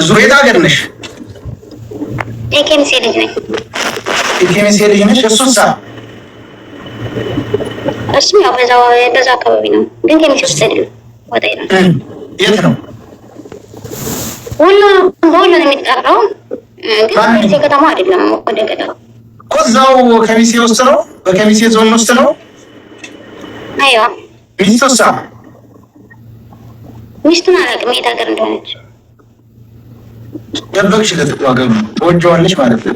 ዙሬት ሀገር ነሽ? የኬሚሴ ልጅ ነኝ። የኬሚሴ ልጅ ነሽ? እሱሳ? እሱም ያው በዛ አካባቢ ነው፣ ግን ኬሚሴ ውስጥ አይደለም። ወጣ ይላል። የት ነው? ሁሉ ነው የሚጠራው፣ ግን ኬሚሴ ከተማ አይደለም። ወደ ገጠር እኮ እዛው ኬሚሴ ውስጥ ነው፣ በኬሚሴ ዞን ውስጥ ነው። አይዋ ሚስቱሳ? ሚስቱን አላውቅም የት ሀገር እንደሆነች። ደበቅሽለት እኮ ሀገሩ ትወጂዋለሽ ማለት ነው።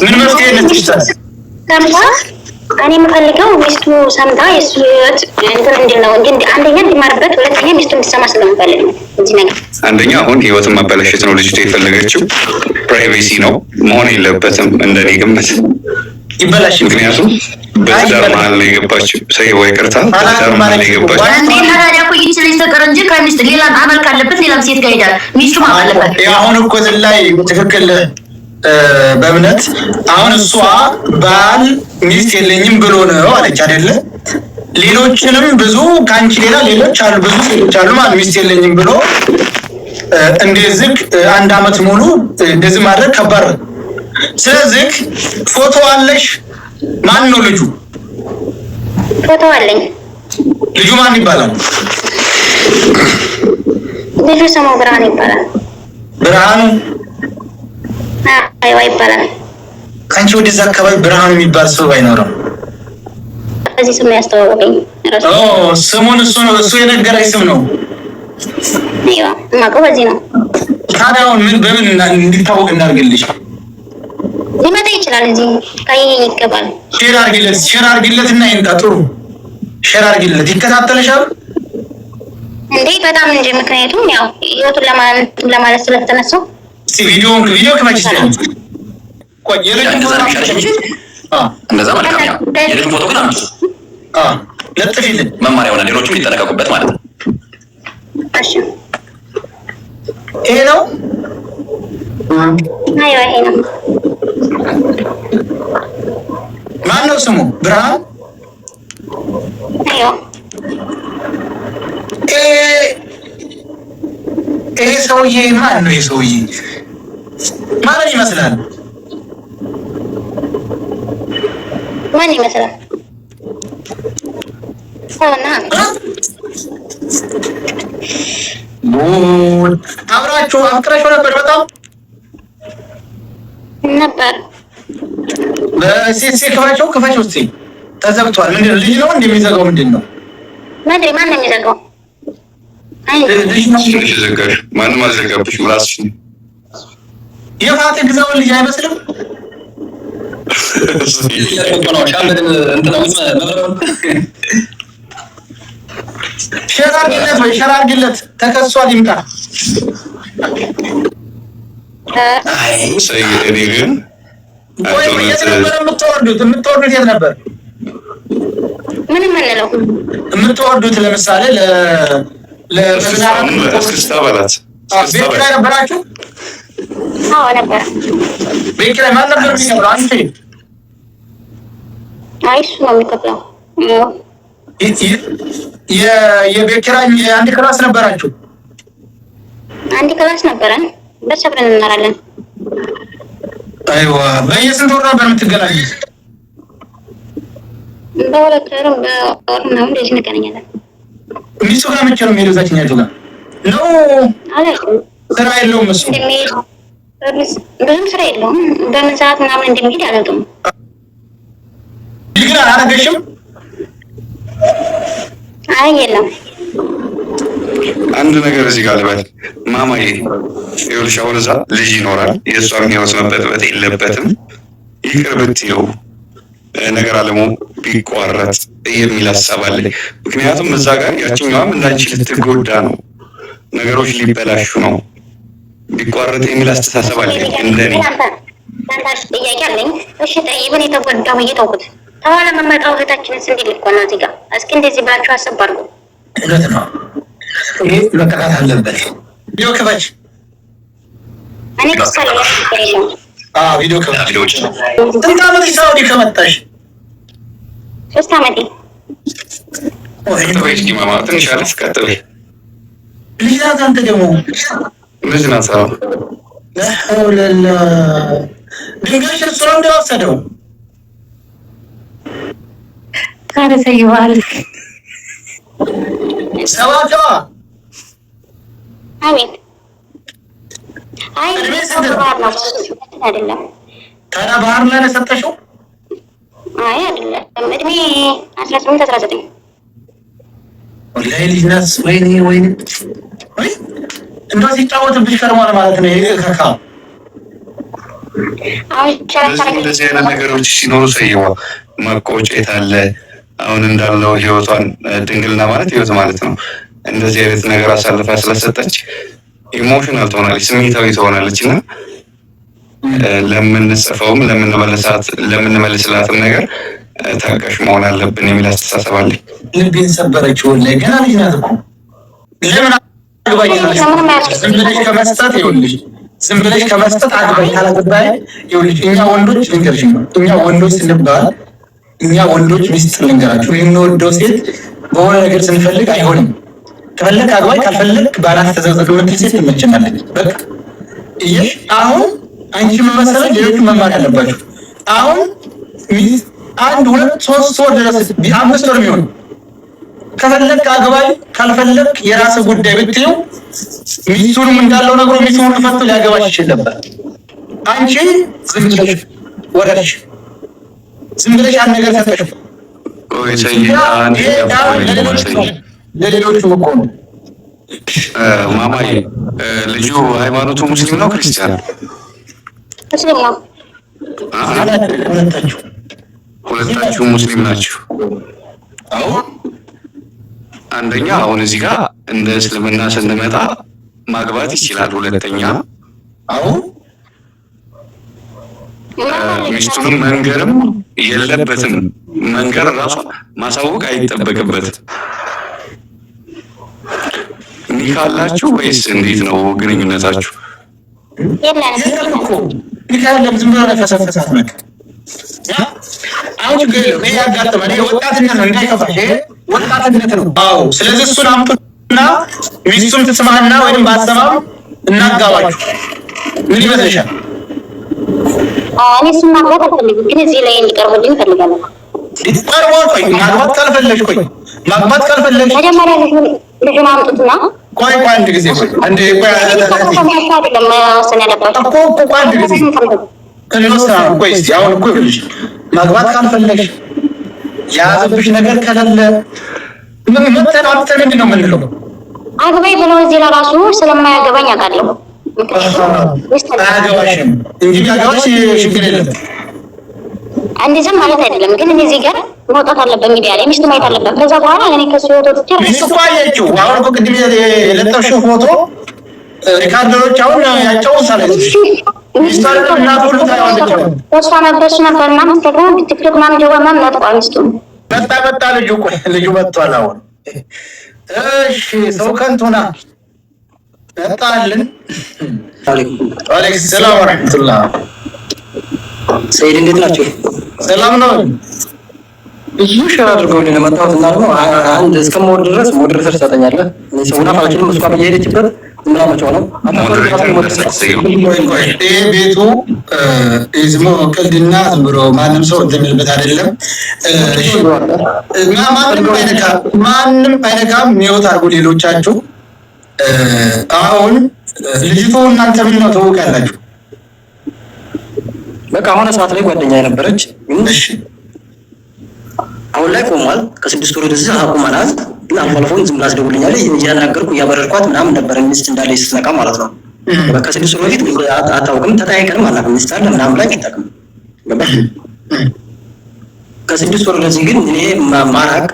ምን መፍትሄ ነች? ሰምታ እኔ የምፈልገው ሚስቱ ሰምታ የእሱ ህይወት እንትን እንዲል ነው እንጂ አንደኛ እንዲማርበት፣ ሁለተኛ ሚስቱ እንዲሰማ ስለምፈልግ ነው። እዚህ ነገር አንደኛ አሁን ህይወትን ማበላሸት ነው ልጅቷ የፈለገችው። ፕራይቬሲ ነው መሆን የለበትም እንደኔ ግምት። ይበላሽ። ምክንያቱም በትዳር መሀል ነው የገባችው። ሰው ይቅርታ፣ በትዳር መሀል ነው የገባችው። እንዴት ታዲያ እኮ ይችላል ተቀር እንጂ ከሚስት ሌላም አመል ካለበት ሌላም ሴት ጋር ሄዳል። ሚስቱ ማለበት አሁን እኮ ላይ ትክክል በእምነት አሁን እሷ ባል ሚስት የለኝም ብሎ ነው አለች አይደለ? ሌሎችንም ብዙ ከአንቺ ሌላ ሌሎች አሉ፣ ብዙ ሴቶች አሉ ማለት ሚስት የለኝም ብሎ እንደዚህ 1 አመት ሙሉ እንደዚህ ማድረግ ከባድ ነው። ስለዚህ ፎቶ አለሽ? ማን ነው ልጁ? ፎቶ አለኝ። ልጁ ማን ይባላል? ልጁ ስሙ ብርሃኑ ይባላል። ብርሃኑ? አይዋ ይባላል። ከአንቺ ወደዛ አካባቢ ብርሃኑ የሚባል ሰው አይኖርም። እዚህ ስም ያስተዋወቀኝ ስሙን እሱ ነው፣ እሱ የነገረኝ ስም ነው። አይዋ የማውቀው በዚህ ነው። ታዲያ አሁን በምን እንዲታወቅ እናድርግልሽ? ሊመጣ ይችላል። እዚህ ካየኝ ይገባል። ሼር አድርጊለት እና ይንጣ። ጥሩ ሼር አድርጊለት። ይከታተልሻል እንዴ? በጣም እንጂ። ምክንያቱም ያው ህይወቱን ለማለት ስለተነሳው ቪዲዮ ከማች ይችላል። ቆይ እንደዛ መልካም ነው። የልጅ ፎቶ ግን አምጡ ለጥፊልን፣ መማሪያ ሆነ ሌሎቹም ሊጠነቀቁበት ማለት ነው። እሺ ይሄ ነው። አይዋ ይሄ ነው። ማን ነው ስሙ? ብርሃን? አይዋ ይሄ ሰውዬ ማን ነው? ይሄ ሰውዬ ማን ይመስላል? ማን ይመስላል? ሰውና አብራችሁ አፍቅራችሁ ነበር? በጣም ነበር። በሴት ክፋቸው እስኪ ተዘግቷል። ምንድን ነው? ልጅ ነው እንደሚዘጋው? ምንድን ነው? መድሪ ማን ነው የሚዘጋው? ማንም አልዘጋብሽ። ራስሽ የፋቴ ግዛውን ልጅ አይመስልም? ሼር አድርጊለት ወይ ሼር አድርጊለት። ተከሷል፣ ይምጣ። እኔ ግን የት ነበር የምትወርዱት? የት ነበር ምንም አንለው የምትወርዱት? ለምሳሌ እስክስታ በላት። ቤት ኪራይ ነበራችሁ? አዎ ነበር። ቤት ኪራይ ማን ነበር የሚከፍለው? አንቺ? አይ እሱ ነው የሚከፍለው። የቤት ኪራይ አንድ ክላስ ነበራችሁ? አንድ ክላስ ነበረን። በስ አብረን እንኖራለን። አይዋ በየስንት ወር ነበር የምትገናኙት? በሁለት ወርም በወር ምናምን እንደዚህ እንገናኛለን። ሚስቱ ጋር መቼ ነው የሚሄደው? እዛችኛቱ ጋር ነው? ስራ የለውም እሱ? ብዙም ስራ የለውም። በምን ሰዓት ምናምን እንደሚሄድ አላውቅም። ግን አላረገሽም? አይ የለም። አንድ ነገር እዚህ ጋር ልበል ማማዬ፣ ይኸውልሽ አሁን እዛ ልጅ ይኖራል። የእሷም ህይወት መበጥበጥ የለበትም። ይቅር ብትይው ነገር አለሙ ቢቋረጥ የሚል ሀሳብ አለ። ምክንያቱም እዛ ጋር ያችኛዋም እንዳንቺ ልትጎዳ ነው፣ ነገሮች ሊበላሹ ነው። ቢቋረጥ የሚል አስተሳሰብ አለ። እንደኔ ታንታሽ ጥያቄ አለኝ። እሺ ጠይብን የተጎዳው እየተውኩት ተኋላ መመጣው እህታችንን እንዴት ልኮ ነው እዚህ ጋር? እስኪ እንደዚህ ብላችሁ አሰብ አድርጉ። እውነት ነው። ይሄ መቀጣት አለበት። ቪዲዮ ክፈች። እኔ ከሳለ ያለው ቪዲዮ ክፈች። ስንት ዓመትሽ ሳውዲ ከመጣሽ? 3 ዓመቴ። ወይ ማማ ትንሽ አለፍ ቀጥል። ልጅ ናት። አንተ ደግሞ ልጅ ናት። ለሐውለላ ድንጋይ እሱ ነው እንደወሰደው ካረሰይዋል ሰባቷ አቤት አይ አይደለም ታዲያ ባህር ላይ ነው ሰጠሽው? አይ አይደለም እድሜ 18 19 ወላሂ ልጅ ናት። ወይኔ ወይ እንደው ሲጫወትብሽ ከርሟል ማለት ነው። ይሄ ከካ እንደዚህ አይነት ነገሮች ሲኖሩ ሰይዋ መቆጨት አለ። አሁን እንዳለው ህይወቷን ድንግልና ማለት ህይወት ማለት ነው። እንደዚህ አይነት ነገር አሳልፋ ስለሰጠች ኢሞሽናል ትሆናለች፣ ስሜታዊ ትሆናለች እና ለምንጽፈውም ለምንመልስላትም ነገር ታጋሽ መሆን አለብን የሚል አስተሳሰብ አለኝ። ልቤን ሰበረችው። ላይ ገና ልጅ ናት እኮ ለምን አግባኝ ዝም ብለሽ ከመስጠት ይኸውልሽ፣ ዝም ብለሽ ከመስጠት አግባኝ ካላገባኝ ይኸውልሽ፣ እኛ ወንዶች ልንገርሽ ነው፣ እኛ ወንዶች ስንባል እኛ ወንዶች ሚስጥር ልንገራችሁ፣ የምንወደው ሴት በሆነ ነገር ስንፈልግ አይሆንም። ከፈለግ አግባኝ፣ ካልፈለግ ባላት ተዘግዘግ የምትል ሴት ትመቸናለች። በቃ እየሽ አሁን አንቺ መመሰለኝ ሌሎቹ መማር ያለባችሁ አሁን ሚስት 1 2 3 ወር ድረስ 5 ወር የሚሆን ከፈለግ አግባኝ፣ ካልፈለግ የራስ ጉዳይ ብትይው ሚስቱንም እንዳለው ነገሩ ሚስቱን ፈቶ ሊያገባሽ ይችል ነበር። አንቺ ዝም ብለሽ ወረድሽ፣ ዝም ብለሽ አንድ ነገር ሰጠሽ። ለሌሎቹ እኮ ማማዬ ልጁ ሃይማኖቱ ሙስሊም ነው ክርስቲያን? ሙስሊም ነው። ሁለታችሁ ሙስሊም ናችሁ? አዎ። አንደኛ አሁን እዚህ ጋር እንደ እስልምና ስንመጣ ማግባት ይችላል። ሁለተኛ አዎ ሚስቱንም መንገርም የለበትም። መንገር ራሷ ማሳወቅ አይጠበቅበትም። ኒካ አላችሁ ወይስ እንዴት ነው ግንኙነታችሁ? የለም እኮ ኒካ የለም። ዝም ብሎ ተፈሰፈሰ ነው። አሁን ግን ይሄ ያጋጠመን ወጣትነት ነው፣ እንዳይከፋሽ ይሄ ወጣትነት ነው። አዎ ስለዚህ እሱን አምጡና ሚስቱን ትስማና ወይም ባሰማም እናጋባችሁ። ምን ይመስልሻል? እኔ እሱን ማግባት አልፈልግም፣ ግን እዚህ ላይ እንዲቀርቡልኝ እፈልጋለሁ። ቀርቦ ቆይ ማግባት ካልፈለግሽ መጀመሪያ ልጁን አምጡትና ቆይ አንድ ጊዜ ቆይ አንድ ቆይ አንድ ጊዜ ቆይ እስኪ አሁን እኮ ይኸውልሽ ማግባት ካልፈለግሽ የያዘብሽ ነገር ከሌለ መተን አምጥተን ምንድን ነው የምንለው? አግባኝ ብለው እዚህ ለራሱ ስለማያገባኝ አውቃለሁ። አያገባሽም እንጂ ቢያገባሽ ችግር የለም። እንደዚህም ማለት አይደለም፣ ግን እኔ እዚህ ጋር መውጣት አለበት፣ ሚዲያ ላይ ሚስቱ ማየት አለበት። ከዛ በኋላ እኔ ከሱ ህይወት ወጥቼ ሚስቱ አየችው። አሁን እኮ ቅድም የለጠፍሽው ፎቶ ሪካርደሮች አሁን ያጫውታል። ሚስቱ እናት ሁሉ ታያለች። እሷ ነበር እና ኢንስታግራም ቲክቶክ ምናምን ጀባ ምናምን ነጥቋል። ሚስቱ መጣ ልጁ ቆይ ልጁ መጥቷል አሁን። እሺ ሰው ከንቱና መጣልን። አለይኩም ሰላም ወራህመቱላህ። ሰይድ እንዴት ናቸው? ሰላም ነው። ብዙ ሸር አድርገውልኝ ነው መጣሁት እና ደግሞ አንድ እስከምወድ ድረስ ሞዴሬተር ትሰጠኛለህ? እኔ ሰውና ፋችንም እሷ በየሄደችበት ምናመቸው ነው ይሄ ቤቱ ዝም ብሎ ቀልድና ዝም ብሎ ማንም ሰው እንደሚልበት አይደለም። ማንም አይነካም። ሚወት አድርጉ ሌሎቻችሁ። አሁን ልጅቱ እናንተ ምን ነው ተውቃላችሁ? በቃ አሁን ሰዓት ላይ ጓደኛ የነበረች አሁን ላይ ቆሟል። ከ6 ወር ወደዚህ አቁመናል። ግን አልፎ አልፎ ዝም ብላ ትደውልልኛለች። እያናገርኩ እያበረርኳት ምናምን ነበር ሚስት እንዳለ ስትነቃ ማለት ነው። በቃ 6 ወር በፊት አታውቅም፣ ተጠያይቀንም አናውቅም። ሚስት አለ ምናምን ላይ አይጠቅም። ከ6 ወር ወደዚህ ግን እኔ ማራቅ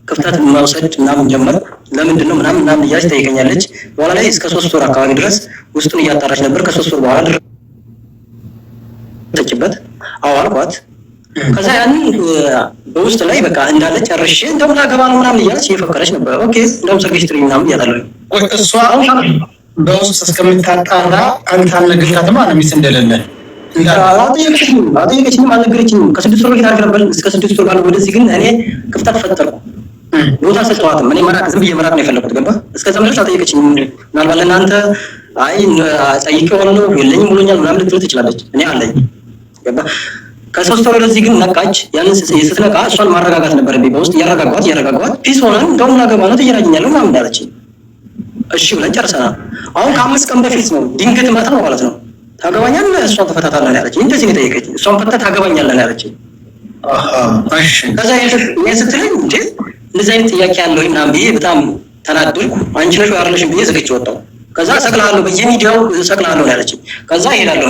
ክፍተት መውሰድ ምናምን ጀመር። ለምንድን ነው ምናምን እያለች ጠይቀኛለች። በኋላ ላይ እስከ 3 ወር አካባቢ ድረስ ውስጡን እያጣራች ነበር። ከ3 ወር በኋላ ተጭበት አዋልኳት። ከዛ ያንን በውስጥ ላይ በቃ እንዳለ ጨርሼ እንደውም ላገባ ነው ምናምን እያለች እየፈከረች ነበር። ኦኬ እንደውም ሰርግሽ ጥሪ ምናምን እያላለሁ እሷ በውስጥ እስከምታጣራ አንተ አልነገርካትም አለ ሚስት እንደሌለ አልጠየቀችኝም፣ አልነገረችኝም። ከ6 ወር በፊት አልነበረ እስከ 6 ወር ባለው ወደዚህ ግን እኔ ክፍተት ፈጠርኩ። ቦታ ሰጠዋትም። እኔ መራቅ ዝም ብዬ መራቅ ነው የፈለኩት። ገባ እስከዛ ድረስ አልጠየቀችኝም። ምናልባት ለእናንተ አይ ጠይቄዋለሁ የለኝም ብሎኛል ምናምን ልትል ትችላለች። እኔ አለኝ ገባ። ከ3 ወር ወደዚህ ግን ነቃች። ያንን ስትነቃ እሷን ማረጋጋት ነበረብኝ። በውስጥ እያረጋጓት ፒስ ሆነን እንደውም ላገባ ነው ትየራኛለሁ ምናምን አለች። እሺ ብለን ጨርሰናል። አሁን ከ5 ቀን በፊት ነው ድንገት መጣ ማለት ነው። ታገባኛለህ እሷን ትፈታታለህ ያለች። እንደዚህ ነው የጠየቀችኝ። እሷን ፈታ ታገባኛለህ ያለች። እሺ ከዛ ስትለኝ እንዴ እንደዚህ አይነት ጥያቄ ያለው ምናምን ብዬ በጣም ተናደድኩ። አንቺ ነሽ ወይ አይደለሽም ብዬ ዘግቼ ወጣሁ። ከዛ እሰቅልሃለሁ በየሚዲያው እሰቅልሃለሁ ያለችኝ። ከዛ እሄዳለሁ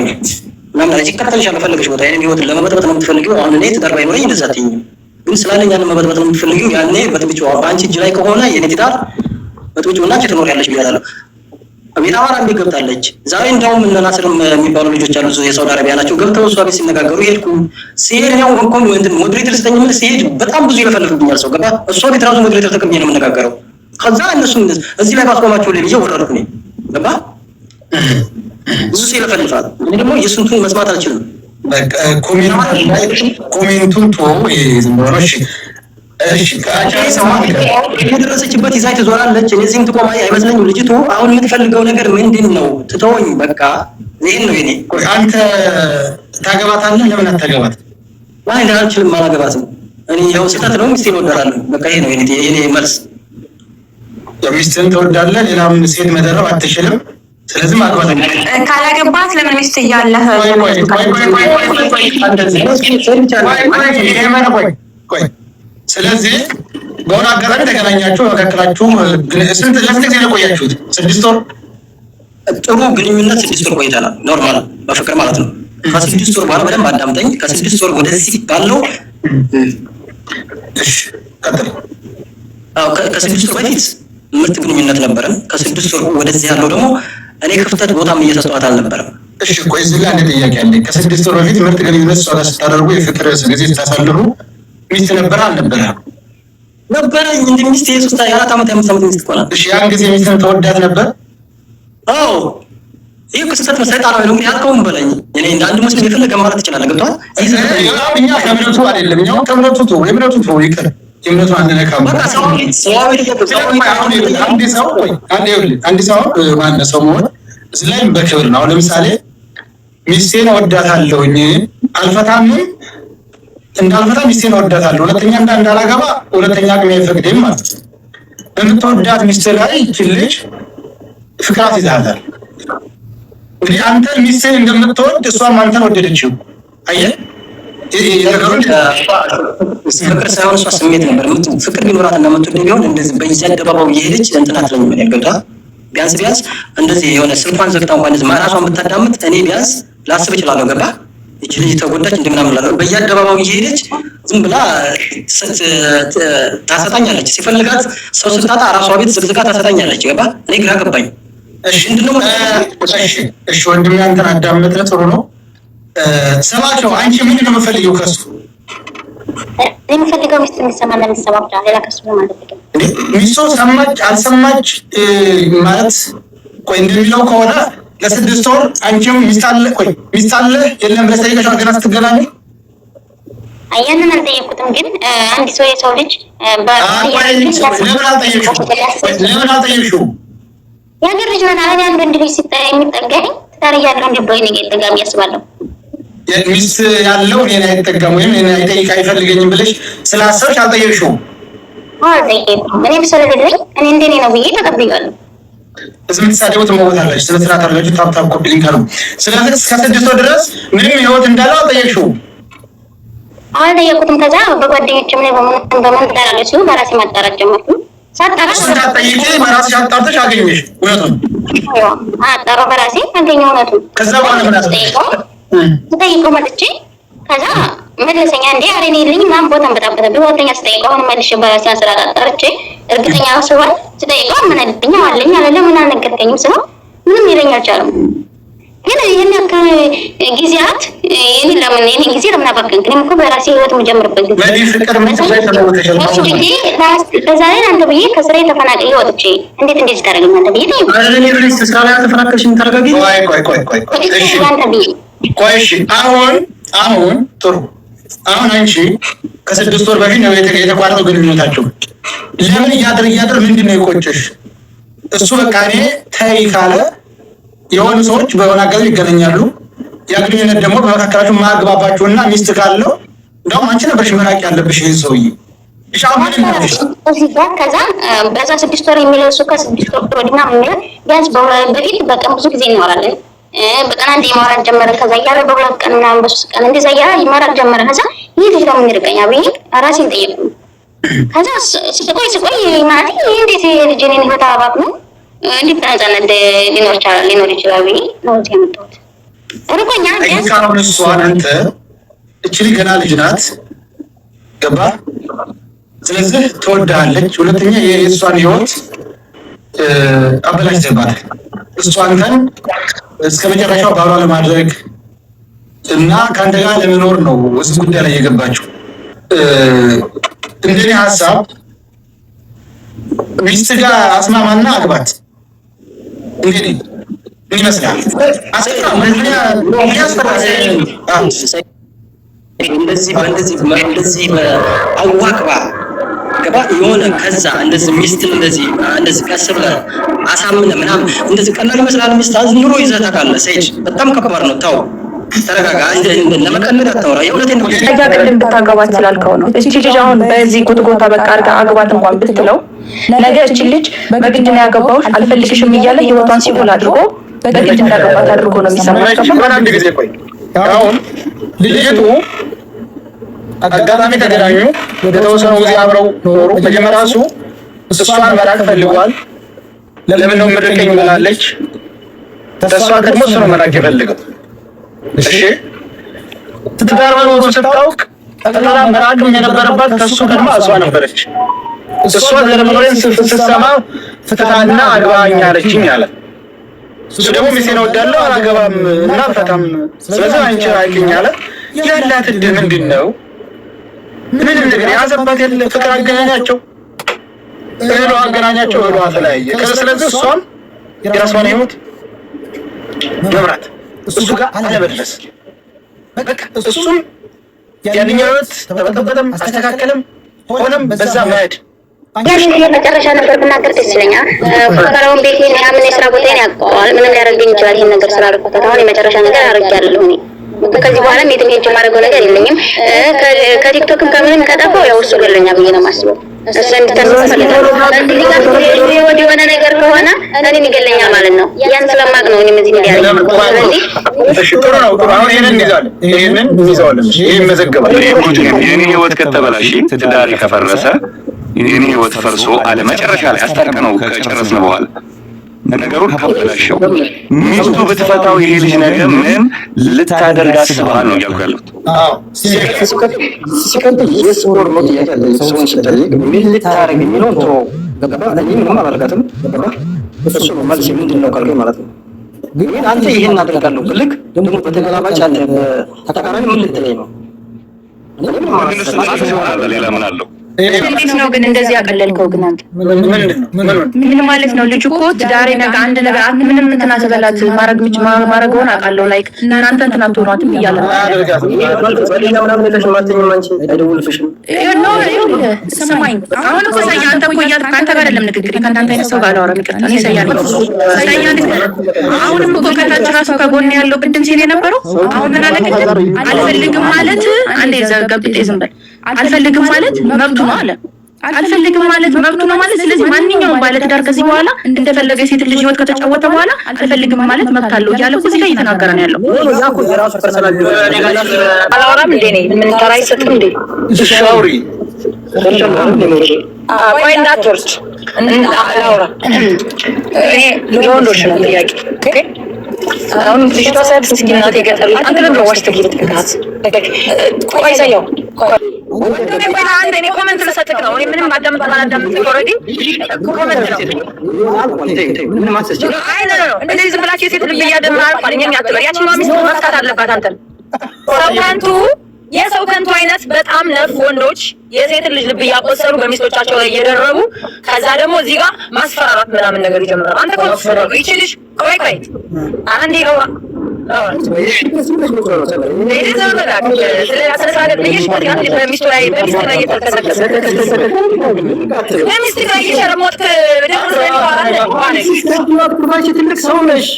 ምናምን አለች። ይከተልሻለሁ ፈለግሽ ቦታ የኔን ህይወት ለመበጥበጥ ነው የምትፈልጊው። አሁን እኔ ትዳር ባይኖረኝ እንደዛ አትይኝም፣ ግን ስላለኝ ያንን መበጥበጥ ነው የምትፈልጊው። ያኔ በጥብጭው በአንቺ እጅ ላይ ከሆነ የኔ ትዳር በጥብጭው እና አንቺ ትኖሪያለሽ ብያለሁ። ቤት አማራ እንዴ ገብታለች። ዛሬ እንደውም እነ ናስር የሚባሉ ልጆች አሉ የሳውዲ አረቢያ ናቸው። ገብተው እሷ ቤት ሲነጋገሩ ሄድኩ። ሲሄድ ያው እንኳን እንትን ሞዴሬተር ስተኝ ምን ሲሄድ በጣም ብዙ ይለፈልፍብኛል ሰው ገባ። እሷ ቤት ራሱ ሞዴሬተር ተቀብዬ ነው የምነጋገረው። ከዛ እነሱም እዚህ ላይ ባስቆማቸው ላይ ብዬ ወረድኩ ነው ገባ። ብዙ ሰው ይለፈልፋል። እኔ ደግሞ የስንቱን መስማት አልችልም። በቃ ኮሜንቱን ቶ ዝምብሮሽ የደረሰችበት ይዛ ትዞራለች። እነዚህም ትቆማ አይመስለኝም ልጅቱ። አሁን የምትፈልገው ነገር ምንድን ነው? ትተወኝ በቃ ይሄን ነው የኔ። አንተ ታገባታለህ? ለምን አታገባት? ማለት አልችልም፣ አላገባትም። እኔ ያው ስህተት ነው ሚስቴን እወዳለሁ። በቃ ይሄ ነው የኔ መልስ። ሚስትን ትወዳለህ፣ ሌላም ሴት መደረብ አትችልም። ስለዚህ ማግባት ካላገባት ለምን ሚስት እያለህ ስለዚህ በሆነ አጋጣሚ ተገናኛችሁ፣ መካከላችሁ ስንት ለስንት ጊዜ ነው ቆያችሁት? 6 ወር ጥሩ ግንኙነት 6 ወር ቆይተናል። ኖርማል በፍቅር ማለት ነው። ከ6 ወር በኋላ በደንብ አዳምጠኝ። ከ6 ወር ወደዚህ ባለው ከ6 ወር በፊት ምርጥ ግንኙነት ነበረን። ከ6 ወር ወደዚህ ያለው ደግሞ እኔ ክፍተት ቦታም እየሰጠኋት አልነበረም። እሺ ቆይ እዚህ ጋር አንድ ጥያቄ አለኝ። ከ6 ወር በፊት ምርጥ ግንኙነት እሷ ጋር ስታደርጉ የፍቅር ጊዜ ስታሳልፉ ሚስት ነበር አልነበረ? ነበረኝ። እንደ ሚስት የ3 የ4 ዓመት የ5 ዓመት ሚስት እኮ ናት። እሺ ያን ጊዜ ሚስትን ተወዳት ነበር? አዎ ይሄ ክስተት መሰጣራ ነው ያልከውን በለኝ። እኔ እንደ አንድ ሙስሊም የፈለገ ማለት ትችላለህ። ገብቶሃል? እኛ ከእምነቱ አይደለም እኛው ከእምነቱ ነው የእምነቱ ነው ይቅር የእምነቱ አንነካም። በቃ ሰው አንድ ሰው ማን ሰው መሆን እዚህ ላይ በክብር ነው። ለምሳሌ ሚስቴን ወዳታለሁኝ አልፈታምም እንዳልፈታ ሚስቴን ወዳታለሁ፣ ሁለተኛ እንዳላገባ ሁለተኛ አቅሜ አይፈቅድም ማለት ነው። በምትወዳት ሚስት ላይ ልጅ ፍቅራት ይዛታል። እንግዲህ አንተ ሚስቴን እንደምትወድ እሷም አንተን ወደደችው። አየህ ፍቅር ሳይሆን እሷ ስሜት ነበር። ፍቅር ቢኖራት እና የምትወድ ቢሆን እንደዚህ በየአደባባዩ እየሄደች እንትን አትለኝም። ገብቶሃል? ቢያንስ እንደዚህ የሆነ ስልኳን ዘግታ እንኳን እንደዚህ ራሷን ብታዳምጥ እኔ ቢያንስ ላስብ እችላለሁ። ገባህ? እቺ ልጅ ተጎዳች እንደምናምን እላለሁ። በየአደባባዩ እየሄደች ዝም ብላ ታሰጣኛለች። ሲፈልጋት ሰው ስታጣ ራሷ ቤት ዝግዝጋ ታሰጣኛለች። ገባህ? እኔ ግራ ገባኝ። እሺ ወንድሜ አንተን አዳመጥን፣ ጥሩ ነው። ስማቸው አንቺ ምንድን ነው የምፈልገው ከሱ? የምፈልገው ሚስት እንድትሰማና እንድትሰማ ብቻ፣ ሌላ ከሱ አልፈልግም። ሚስቱ ሰማች አልሰማች ማለት ቆይ እንደሚለው ከሆነ ለ6 ወር አንቺም ሚስት አለ የለም ብለሽ ጠይቀሽ ገና ስትገናኙ? ያንን አልጠየኩትም፣ ግን አንድ ሰው የሰው ልጅ ለምን አልጠየቅሽውም? የሀገር ልጅ ሆነ አለ አንድ ወንድ ልጅ የሚጠጋኝ ትዳር እያለው እንዲባይ ነው የሚጠጋም ያስባለሁ። ሚስት ያለው እኔን አይጠጋም ወይም እኔን አይጠይቅ አይፈልገኝም ብለሽ ስላሰብሽ አልጠየቅሽውም? አልጠየኩም። እኔም ስለሌለኝ እኔ እንደኔ ነው ብዬ ተቀብያለሁ። እዚህ የምትሳደቡት መወታለች ስለ ስርዓት አድርጋችሁ ታፕታፕ ኮፒ ሊንክ አሉ። ስለዚህ እስከ 6 ወር ድረስ ምንም ህይወት እንዳለው አልጠየቅሽውም? አልጠየኩትም። ከዛ በጓደኞችም ላይ በምን ትዳራለ ሲሉ በራሴ ማጣራት ጀመርኩ። ሳታጠይቂ በራስሽ አጣርተሽ አገኘሽ እውነቱን? አጣራ በራሴ አገኘ እውነቱን። ከዛ በኋላ ምን አስጠይቀው መጥቼ ከዛ መለሰኛ እንዴ አሬኔ ልኝ ምናምን ቦታን በጣበጠ ሁለተኛ ስጠይቀው አሁን መልሼ በራሴ ስራት አጣርቼ እርግጠኛ ስሆን ስጠይቀው ምን አለኝ አለኝ አለ ምን አልነገርከኝም ስለው ምንም ይለኝ አልቻለም። ግን ይሄን ያክል ጊዜያት የኔ ጊዜ ለምን አባከንክ? እኔም እኮ በራሴ ህይወት የምጀምርበት ጊዜ በዛ ላይ አንተ ብዬ ከስራ የተፈናቀለ ወጥቼ እንዴት እንደዚህ ታደርገኛለህ ብዬ አሁን ጥሩ አሁን አንቺ ከ6 ወር በፊት ነው የተቋረጠው ግንኙነታቸው። ለምን እያደር ምንድን ነው የቆጨሽ? እሱ በቃ እኔ ተይ ካለ የሆኑ ሰዎች በሆነ አጋጣሚ ይገናኛሉ። ያ ግንኙነት ደግሞ በመካከላችሁ ማግባባችሁና ሚስት ካለው እንደውም አንቺ ነበርሽ መራቅ ያለብሽ ይሄ ሰውዬ እዚህ ጋር ከዛ በዛ 6 ወር የሚለው እሱ ከ6 ወር ወዲና የሚለው ቢያንስ በፊት በቀን ብዙ ጊዜ እናወራለን። በቀን አንዴ ማውራት ጀመረ። ከዛ እያለ በሁለት ቀን ምናምን በሶስት ቀን እንደዛ እያለ ማውራት ጀመረ። ከዛ ይህ ልጅ ለምን ይርቀኛ ብዬ ራሴን ጠየቅኩ። ከዛ ስቆይ ማለት እንዴት ልጅ እኔን ህይወት አባብ ነው እንዴት ተነጻነት ሊኖር ይችላል ብዬ ነው እዚህ የመጣሁት። ርቆኛ ቢያንስ ካሁን እሷን አንተ እቺ ልጅ ገና ልጅ ናት ገባ። ስለዚህ ትወዳለች። ሁለተኛ የእሷን ህይወት አበላሽተባታል። እሷ አንተን እስከ መጨረሻው ባሏ ለማድረግ እና ከአንተ ጋር ለመኖር ነው እዚህ ጉዳይ ላይ የገባችው። እንደኔ ሀሳብ ሚስት ጋር አስማማና አግባት። እንግዲህ ምን ይመስላል? እንደዚህ አዋክባ ገባ የሆነ ከዛ እንደዚህ ሚስትን እንደዚህ ቀስ ብለህ አሳምነህ ምናምን እንደዚህ ቀላል ይመስላል። ሚስት ኑሮ ይዘህ ታውቃለህ። ሰይድ በጣም ከባድ ነው። ተው ተረጋጋ። ለመቀለድ አታውራ። የእውነቴን ነው። ቅድም ብታገባት ስላልከው ነው። እቺ ልጅ አሁን በዚህ ጉትጎታ በቃ አድርጋ አግባት እንኳን ብትለው ነገ እቺ ልጅ በግድ ነው ያገባሁሽ አልፈልግሽም እያለ ህይወቷን ሲጎል አድርጎ በግድ እንዳገባት አድርጎ ነው የሚሰማው። አንድ ጊዜ ቆይ አሁን ልጅቱ አጋጣሚ ተገናኙ። የተወሰኑ ጊዜ አብረው ኖሩ። መጀመሪያ እሷን መራቅ ፈልጓል። ለምን ነው የምርቀኝ ብላለች። ተስፋ ደግሞ እሱ ነው መራቅ የፈልገው። እሺ ትዳር መኖሩን ስታውቅ ጠቅላላ መራቅም የነበረባት ከሱ ቀድማ እሷ ነበረች። እሷ ለመኖሬን ስትሰማ ፍታና አግባኝ አለችኝ አለ። እሱ ደግሞ ሚስቴን እወዳለሁ አላገባም እና ፈታም፣ ስለዚህ አንቺ ራቂኝ አለ። ያላት እድል ምንድን ነው? ምንም ነገር ያዘባት የለ። ፍቅር አገናኛቸው፣ እህሏ አገናኛቸው፣ እህሏ ተለያየ። ስለዚህ እሷም የራሷን ህይወት መምራት እሱ ጋር አለመድረስ በቃ እሱም ያንኛው ህይወት ተበጠበጠም አስተካከለም ሆነም በዛ መሄድ የመጨረሻ ነገር ብናገር ደስ ይለኛል። ፈራውን ቤቴን ያምን የስራ ቦታዬን ያውቀዋል። ምንም ሊያደርገኝ ይችላል። ይሄን ነገር ስላደረኩት አሁን የመጨረሻ ነገር አድርጌያለሁ እኔ ከዚህ በኋላ የትም ሄጄ የማደርገው ነገር የለኝም። ከቲክቶክም ከምንም ከጠፋው ያው እሱ ገለኛ ብዬ ነው የማስበው። እሱ ወደ የሆነ ነገር ከሆነ እኔን ይገለኛል ማለት ነው። ያን ስለማቅ ነው እኔም እዚህ ሚዲያ ላይ ስለዚህ ጥሩ ነው። አሁን ይሄንን እንይዛለን። ይሄን መዘገባለን። የኔ ህይወት ከተበላሽ ትዳሪ ከፈረሰ የኔ ህይወት ፈርሶ አለ መጨረሻ ላይ አስታርቀነው ከጨረስን በኋላ ነገሩን ካበላሸው ሚስቱ ብትፈታው ይሄ ልጅ ነገር ምን ልታደርግ አስበሃል ነው እያልኩ ያለሁት። ሲቀጥል የስፖር ነው ጥያቄ ያለ ሰውን ስጠይቅ ምን ልታደርግ የሚለውን ተወው። ገባ እኔ ምንም አላደርጋትም። ገባ እሱ ነው መልስ ምንድን ነው ካልከኝ ማለት ነው። ግን አንተ ይሄን አደርጋለሁ ብልክ ደግሞ በተገላባጭ አለ ተቃራኒ ምን ልትለኝ ነው? ሌላ ምን አለው? እንዴት ነው ግን እንደዚህ ያቀለልከው? ግን አንተ ምን ማለት ነው? ልጅ እኮ ትዳሬ ነገ አንድ ነገር አንተ ምንም እንትና ተበላት ማረግውን አውቃለሁ። ላይክ እናንተ እንትና ትሆናትም እያለ ነው። ሰማኝ። አሁን እኮ ሳያ አንተ እኮ እያልክ ከአንተ ጋር አይደለም ንግግር ከአንተ አይነት ሰው ጋር አላወራም። ይቅርታ እኔ ሳያ አሁንም እኮ ከታች ራሱ ከጎን ያለው ቅድም ሲል የነበረው አሁን ምን አለ ቅድም አልፈልግም ማለት አንዴ ዘገብጤ ዝም በል አልፈልግም ማለት መብቱ ነው አለ። አልፈልግም ማለት መብቱ ነው ማለት ስለዚህ ማንኛውም ባለትዳር ከዚህ በኋላ እንደፈለገ የሴት ልጅ ህይወት ከተጫወተ በኋላ አልፈልግም ማለት መብት አለው እያለ እኮ እዚህ ጋር እየተናገረ ነው ያለው። አላወራም እንዴ ነኝ ምን ተራ አይሰጥም እንዴ? ሻውሪ ቆይ እንዳትወርድ አላወራ እኔ ለወንዶች ነው ጥያቄ ኦኬ። አሁን ልጅቷ ሳይብስ እስኪናት የገጠር አንተ ለምን ዋሽተህ ልትከታት ቆይ ሳይው እኔ ኮመንት ልሰጥክ ነው። እኔ ምንም አዳምጥ አላዳምጥ ኦልሬዲ ኮመንት ነው። አይ ነው እንደዚህ ዝም ብላችሁ የሴት ልብ እያደማ አልቋልኝ ያጥበር ያቺን ሚስት መፍታት አለባት። አንተ ሰው ከንቱ የሰው ከንቱ አይነት በጣም ነፍ ወንዶች የሴት ልጅ ልብ እያቆሰሉ በሚስቶቻቸው ላይ እየደረቡ ከዛ ደግሞ እዚህ ጋር ማስፈራራት ምናምን ነገር ይጀምራሉ። አንተ ኮ ይችልሽ ቆይ አንዴ ነው ትልቅ ሰው ነሽ።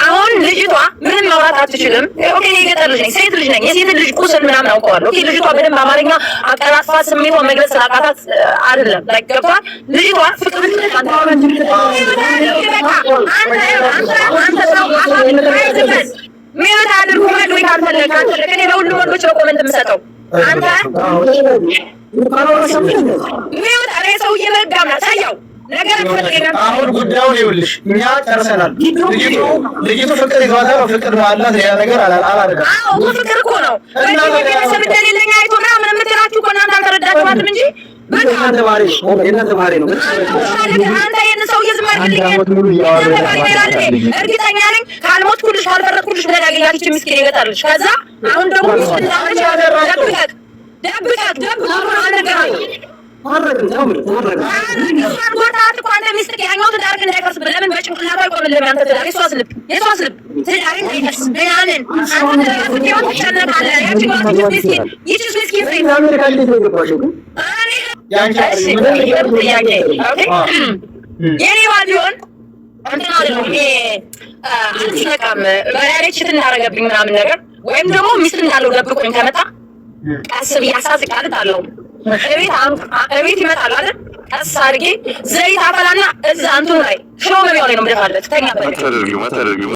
አሁን ልጅቷ ምንም ማውራት አትችልም። ኦኬ የገጠር ልጅ ነኝ፣ ሴት ልጅ ነኝ። የሴት ልጅ ቁስል ምናምን አውቀዋለሁ። ኦኬ ልጅቷ ምንም አማርኛ አቀላጥፋ ስሜቷን መግለጽ ስላቃታት አይደለም። ላይክ ገብቷል። ልጅቷ ፍቅር ሚወት አድርጉ ወንድ ወይ ካልፈለግ እኔ ለሁሉም ወንዶች ነው ኮመንት የምሰጠው። አንተ ሚወት አሬ ሰውዬ መጋም ናት ታያው ነገር አሁን ጉዳዩን ይኸውልሽ እኛ ጨርሰናል። ልጅቱ ፍቅር ይዟታል። ፍቅር ማለት ሌላ ነገር አላደረገም። አዎ ፍቅር እኮ ነው። ቤተሰብ እንደሌለኝ አይቶ ምናምን የምትላችሁ እኮ እናንተ አልተረዳችኋትም እንጂ እናንተ ባህሪ ነው። አንተ ይሄን ሰውዬ ዝም አድርግልኝ። እርግጠኛ ነኝ ካልሞትኩልሽ ካልፈረድኩልሽ ብለን ያገኛችሁ ምስኪን ይገጣልሽ። ከዛ አሁን ደግሞ ደብቃት የኔ ባሊሆን መሪያችን እናደረገብኝ ምናምን ነገር ወይም ደግሞ ሚስት እንዳለው ደብቆኝ ከመጣ ቀስ ብዬ አሳስቃለት አለው። እቤት ይመጣል አይደል? ቀስ አድርጌ ዘይት አፈላና እዛ አንቱ ላይ ሽሮ መቢያው ላይ ነው የምደፋለት። ተኛበት